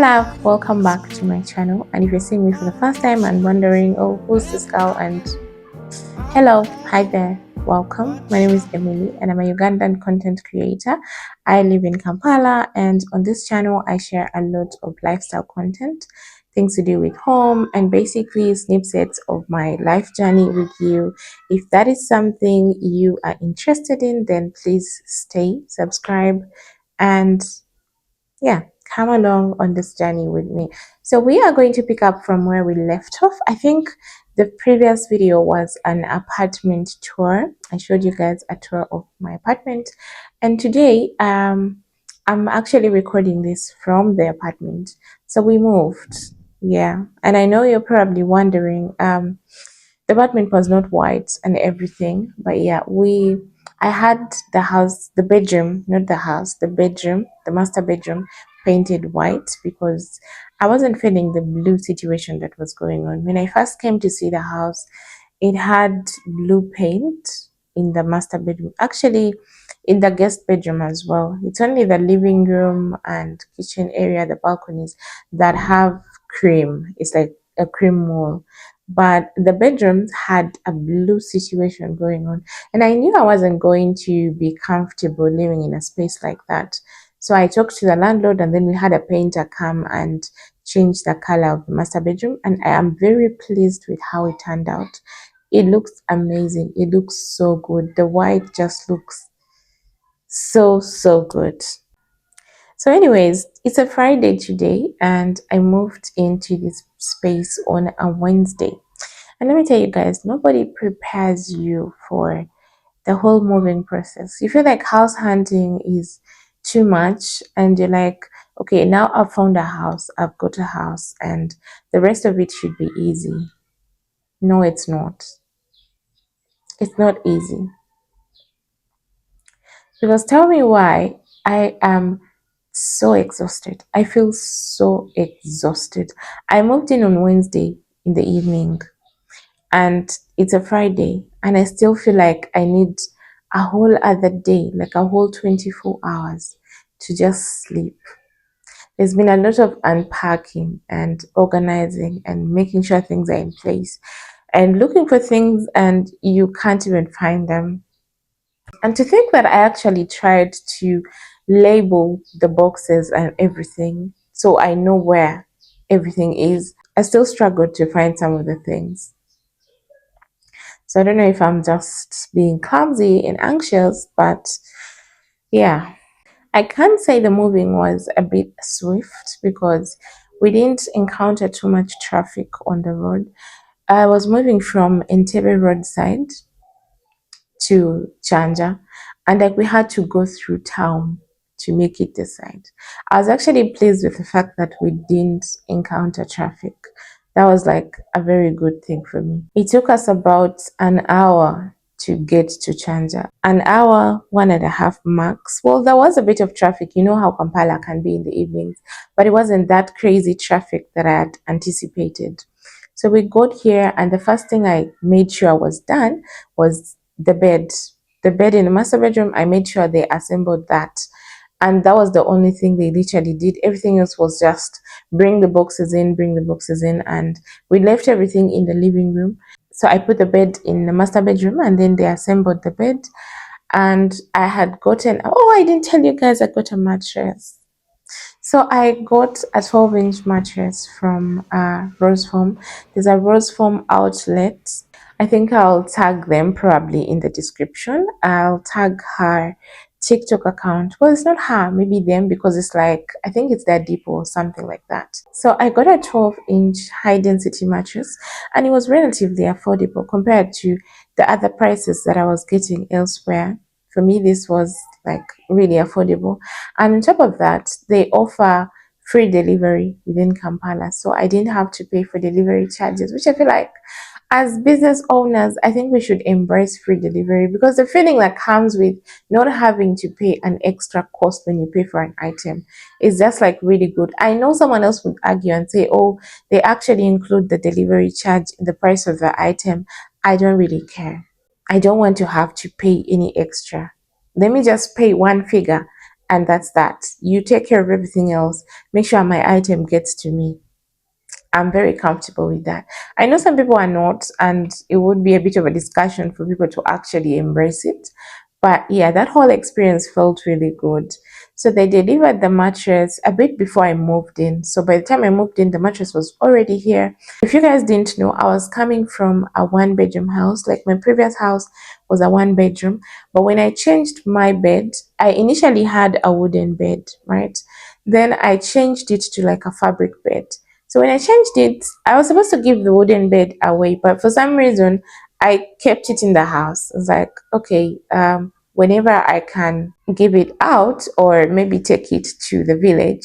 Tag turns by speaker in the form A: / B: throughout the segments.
A: love, welcome back to my channel. And if you're seeing me for the first time and wondering, oh, who's this girl? And hello, hi there, welcome. My name is Emily and I'm a Ugandan content creator. I live in Kampala, and on this channel I share a lot of lifestyle content, things to do with home, and basically snippets of my life journey with you. If that is something you are interested in, then please stay, subscribe, and yeah, come along on this journey with me. So we are going to pick up from where we left off. I think the previous video was an apartment tour. I showed you guys a tour of my apartment, and today I'm actually recording this from the apartment. So we moved, yeah, and I know you're probably wondering, the apartment was not white and everything, but yeah, I had the house, the bedroom, not the house, the bedroom, the master bedroom, painted white because I wasn't feeling the blue situation that was going on. When I first came to see the house, it had blue paint in the master bedroom, actually in the guest bedroom as well. It's only the living room and kitchen area, the balconies, that have cream. It's like a cream wall, but the bedrooms had a blue situation going on, and I knew I wasn't going to be comfortable living in a space like that. So I talked to the landlord, and then we had a painter come and change the color of the master bedroom, and I am very pleased with how it turned out. It looks amazing. It looks so good. The white just looks so good. So anyways, it's a Friday today, and I moved into this space on a Wednesday. And let me tell you guys, nobody prepares you for the whole moving process. You feel like house hunting is too much, and you're like, okay, now I've found a house, I've got a house, and the rest of it should be easy. No, it's not. It's not easy. Because tell me why I am so exhausted. I feel so exhausted. I moved in on Wednesday in the evening, and it's a Friday, and I still feel like I need a whole other day, like a whole 24 hours to just sleep. There's been a lot of unpacking and organizing and making sure things are in place and looking for things, and you can't even find them. And to think that I actually tried to label the boxes and everything so I know where everything is, I still struggled to find some of the things. So I don't know if I'm just being clumsy and anxious, but yeah. I can't say the moving was a bit swift because we didn't encounter too much traffic on the road. I was moving from Entebbe roadside to Chanja, and like we had to go through town to make it this side. I was actually pleased with the fact that we didn't encounter traffic. That was like a very good thing for me. It took us about an hour to get to Chanja. An hour, 1.5 max. Well, there was a bit of traffic. You know how Kampala can be in the evenings, but it wasn't that crazy traffic that I had anticipated. So we got here, and the first thing I made sure was done was the bed. The bed in the master bedroom, I made sure they assembled that. And that was the only thing they literally did. Everything else was just bring the boxes in, bring the boxes in. And we left everything in the living room. So I put the bed in the master bedroom, and then they assembled the bed. And I had gotten, oh, I didn't tell you guys I got a mattress. So I got a 12-inch mattress from Rose Foam. There's a Rose Foam outlet. I think I'll tag them probably in the description. I'll tag her TikTok account. Well, it's not her, maybe them, because it's like, I think it's their depot or something like that. So I got a 12-inch high density mattress, and it was relatively affordable compared to the other prices that I was getting elsewhere. For me, this was like really affordable. And on top of that, they offer free delivery within Kampala. So I didn't have to pay for delivery charges, which I feel like as business owners, I think we should embrace free delivery, because the feeling that comes with not having to pay an extra cost when you pay for an item is just like really good. I know someone else would argue and say, oh, they actually include the delivery charge in the price of the item. I don't really care. I don't want to have to pay any extra. Let me just pay one figure and that's that. You take care of everything else. Make sure my item gets to me. I'm very comfortable with that. I know some people are not, and it would be a bit of a discussion for people to actually embrace it. But yeah, that whole experience felt really good. So they delivered the mattress a bit before I moved in. So by the time I moved in, the mattress was already here. If you guys didn't know, I was coming from a one-bedroom house. Like my previous house was a one-bedroom. But when I changed my bed, I initially had a wooden bed, right? Then I changed it to like a fabric bed. So when I changed it, I was supposed to give the wooden bed away, but for some reason, I kept it in the house. It's like, okay, whenever I can give it out or maybe take it to the village,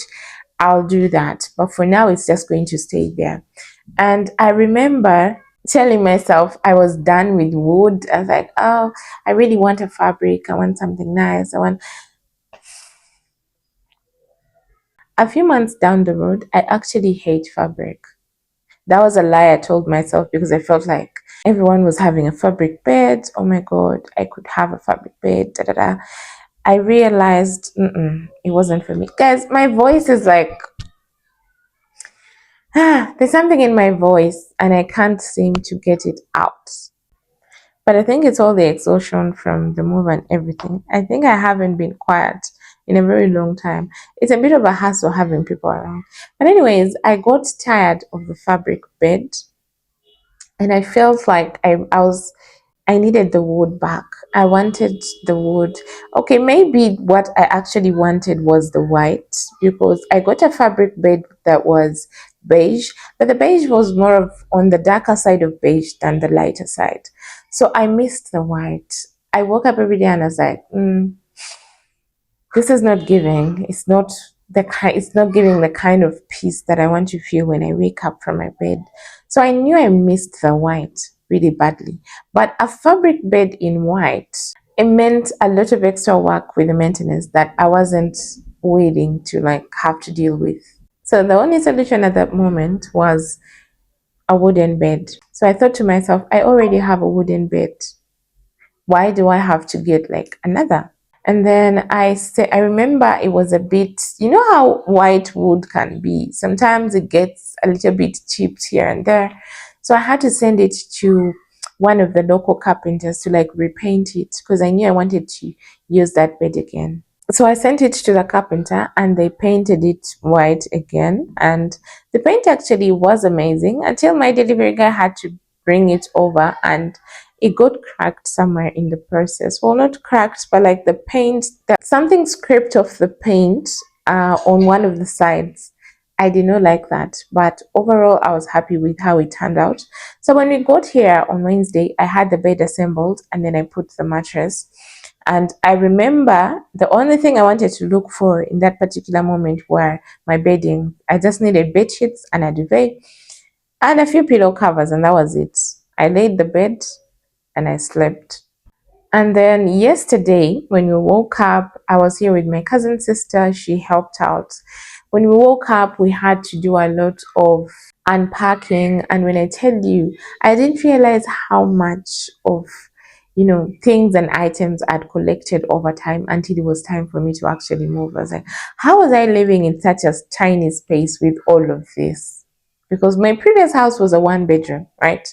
A: I'll do that. But for now, it's just going to stay there. And I remember telling myself I was done with wood. I was like, oh, I really want a fabric. I want something nice. I want. A few months down the road, I actually hate fabric. That was a lie I told myself because I felt like everyone was having a fabric bed. Oh my God, I could have a fabric bed. Da, da, da. I realized it wasn't for me. Guys, my voice is like, there's something in my voice and I can't seem to get it out. But I think it's all the exhaustion from the move and everything. I think I haven't been quiet in a very long time. It's a bit of a hassle having people around. But anyways, I got tired of the fabric bed and I felt like I needed the wood back. I wanted the wood. Okay, maybe what I actually wanted was the white because I got a fabric bed that was beige, but the beige was more of on the darker side of beige than the lighter side. So I missed the white. I woke up every day and I was like, this is not giving. It's not giving the kind of peace that I want to feel when I wake up from my bed. So I knew I missed the white really badly. But a fabric bed in white, it meant a lot of extra work with the maintenance that I wasn't willing to like have to deal with. So the only solution at that moment was a wooden bed. So I thought to myself, I already have a wooden bed. Why do I have to get like another? And then I remember it was a bit, you know how white wood can be. Sometimes it gets a little bit chipped here and there. So I had to send it to one of the local carpenters to like repaint it because I knew I wanted to use that bed again. So I sent it to the carpenter and they painted it white again. And the paint actually was amazing until my delivery guy had to bring it over and it got cracked somewhere in the process. Well, not cracked, but like the paint, that something scraped off the paint on one of the sides. I did not like that, but overall, I was happy with how it turned out. So when we got here on Wednesday, I had the bed assembled and then I put the mattress. And I remember the only thing I wanted to look for in that particular moment were my bedding. I just needed bed sheets and a duvet and a few pillow covers, and that was it. I laid the bed and I slept. And then yesterday, when we woke up, I was here with my cousin sister. She helped out. When we woke up, we had to do a lot of unpacking. And when I tell you, I didn't realize how much of things and items I'd collected over time until it was time for me to actually move. I was like, how was I living in such a tiny space with all of this? Because my previous house was a one bedroom, right?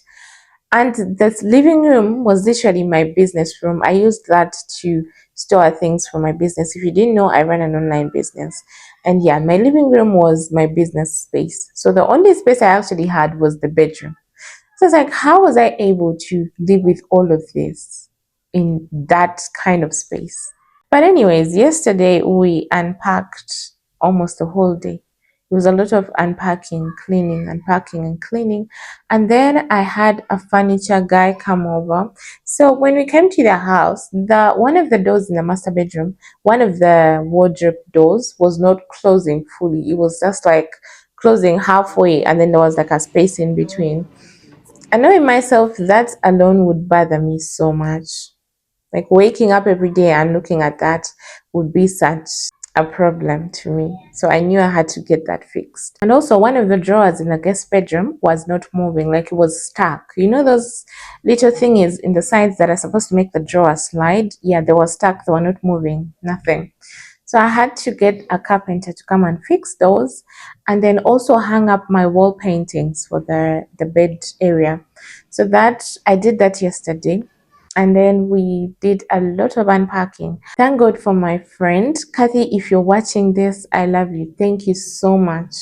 A: And this living room was literally my business room. I used that to store things for my business. If you didn't know, I run an online business. And yeah, my living room was my business space. So the only space I actually had was the bedroom. So it's like, how was I able to live with all of this in that kind of space? But anyways, yesterday we unpacked almost the whole day. It was a lot of unpacking, cleaning, unpacking and cleaning. And then I had a furniture guy come over. So when we came to the house, the one of the doors in the master bedroom, one of the wardrobe doors was not closing fully. It was just like closing halfway and then there was like a space in between. I know in myself that alone would bother me so much. Like waking up every day and looking at that would be such a problem to me. So I knew I had to get that fixed. And also one of the drawers in the guest bedroom was not moving, like it was stuck. You know those little thingies in the sides that are supposed to make the drawer slide? Yeah, they were stuck, they were not moving, nothing. So I had to get a carpenter to come and fix those, and then also hang up my wall paintings for the bed area. So that I did that yesterday. And then we did a lot of unpacking. Thank God for my friend. Kathy, if you're watching this, I love you. Thank you so much.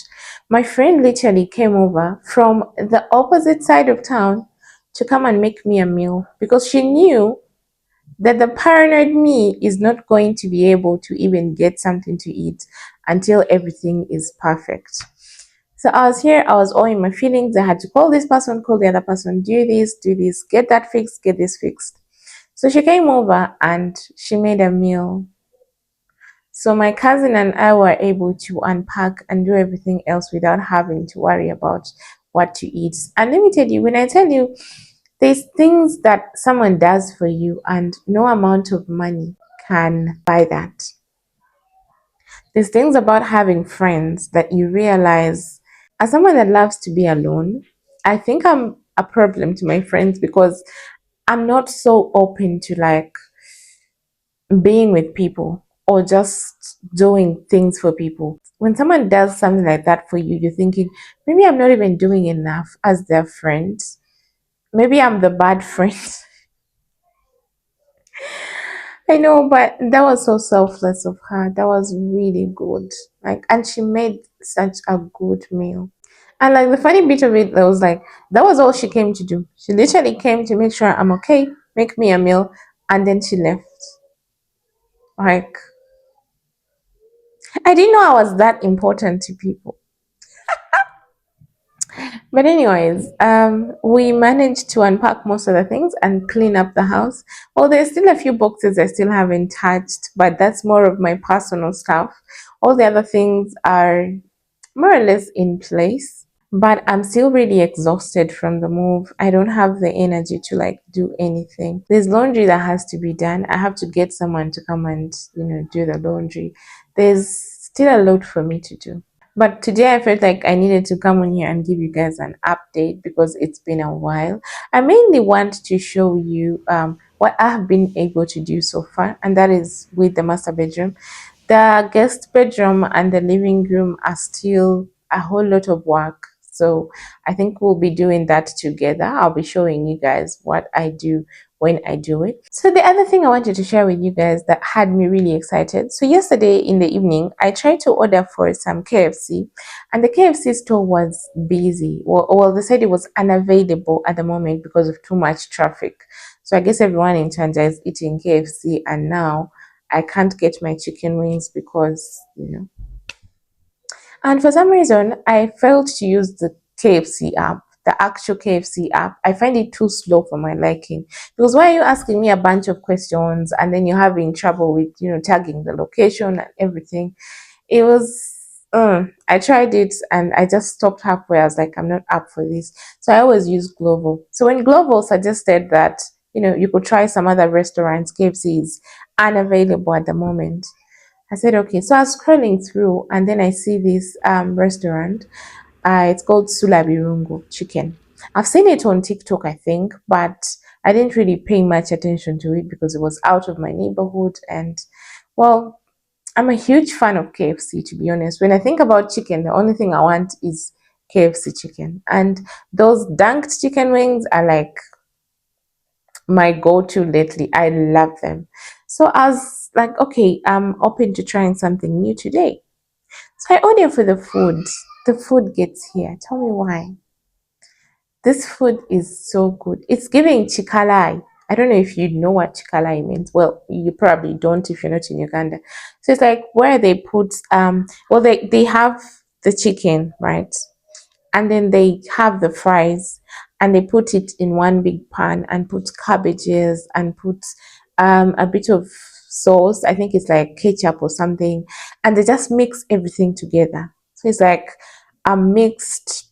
A: My friend literally came over from the opposite side of town to come and make me a meal because she knew that the paranoid me is not going to be able to even get something to eat until everything is perfect. So I was here, I was all in my feelings. I had to call this person, call the other person, do this, get that fixed, get this fixed. So she came over and she made a meal. So my cousin and I were able to unpack and do everything else without having to worry about what to eat. And let me tell you, when I tell you there's things that someone does for you and no amount of money can buy that. There's things about having friends that you realize, as someone that loves to be alone, I think I'm a problem to my friends because I'm not so open to like being with people or just doing things for people. When someone does something like that for you, you're thinking, maybe I'm not even doing enough as their friend. Maybe I'm the bad friend. I know, but that was so selfless of her. That was really good. Like, and she made such a good meal. And like the funny bit of it, that was like that was all she came to do. She literally came to make sure I'm okay, make me a meal, and then she left. Like I didn't know I was that important to people. But anyways, we managed to unpack most of the things and clean up the house. Well, there's still a few boxes I still haven't touched, but that's more of my personal stuff. All the other things are more or less in place, but I'm still really exhausted from the move. I don't have the energy to like do anything. There's laundry that has to be done. I have to get someone to come and, do the laundry. There's still a lot for me to do. But today I felt like I needed to come on here and give you guys an update because it's been a while. I mainly want to show you what I have been able to do so far, and that is with the master bedroom. The guest bedroom and the living room are still a whole lot of work. So I think we'll be doing that together. I'll be showing you guys what I do when I do it. So the other thing I wanted to share with you guys that had me really excited. So yesterday in the evening, I tried to order for some KFC and the KFC store was busy. Well, they said it was unavailable at the moment because of too much traffic. So I guess everyone in Chanja is eating KFC and now I can't get my chicken wings because. And for some reason, I failed to use the KFC app, the actual KFC app. I find it too slow for my liking. Because why are you asking me a bunch of questions and then you're having trouble with, tagging the location and everything? It was, I tried it and I just stopped halfway. I was like, I'm not up for this. So I always use Glovo. So when Glovo suggested that, you could try some other restaurants, KFC is unavailable at the moment. I said, okay. So I was scrolling through and then I see this restaurant. It's called Sulabirungo Chicken. I've seen it on TikTok, I think, but I didn't really pay much attention to it because it was out of my neighborhood. And, well, I'm a huge fan of KFC, to be honest. When I think about chicken, the only thing I want is KFC chicken. And those dunked chicken wings are like my go-to lately. I love them. So I was like, okay, I'm open to trying something new today. So I order for the food. The food gets here. Tell me why. This food is so good. It's giving chikalai. I don't know if you know what chikalai means. Well, you probably don't if you're not in Uganda. So it's like where they put well they have the chicken, right? And then they have the fries and they put it in one big pan and put cabbages and put a bit of sauce. I think it's like ketchup or something, and they just mix everything together. So it's like a mixed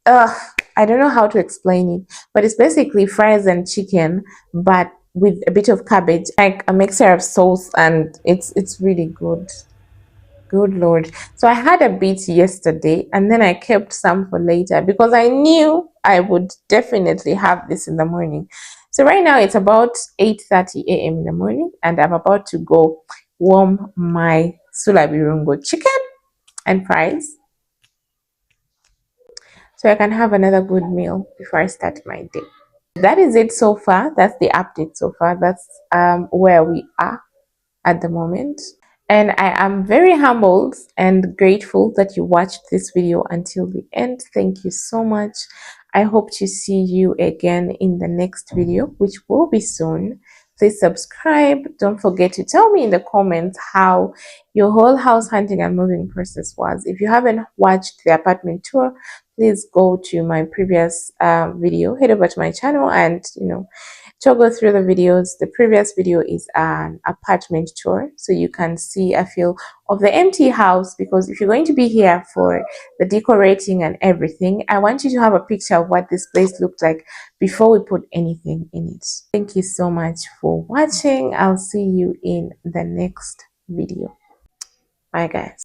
A: uh I don't know how to explain it, but it's basically fries and chicken but with a bit of cabbage, like a mixture of sauce, and it's really good. Good Lord. So I had a bit yesterday and then I kept some for later because I knew I would definitely have this in the morning. So right now it's about 8:30 a.m. in the morning and I'm about to go warm my sulabirungo chicken and fries so I can have another good meal before I start my day. That is it so far. That's the update so far. That's where we are at the moment. And I am very humbled and grateful that you watched this video until the end. Thank you so much. I hope to see you again in the next video, which will be soon. Please subscribe. Don't forget to tell me in the comments how your whole house hunting and moving process was. If you haven't watched the apartment tour, please go to my previous video, head over to my channel and toggle through the videos. The previous video is an apartment tour, so you can see a feel of the empty house, because if you're going to be here for the decorating and everything, I want you to have a picture of what this place looked like before we put anything in it. Thank you so much for watching. I'll see you in the next video. Bye guys.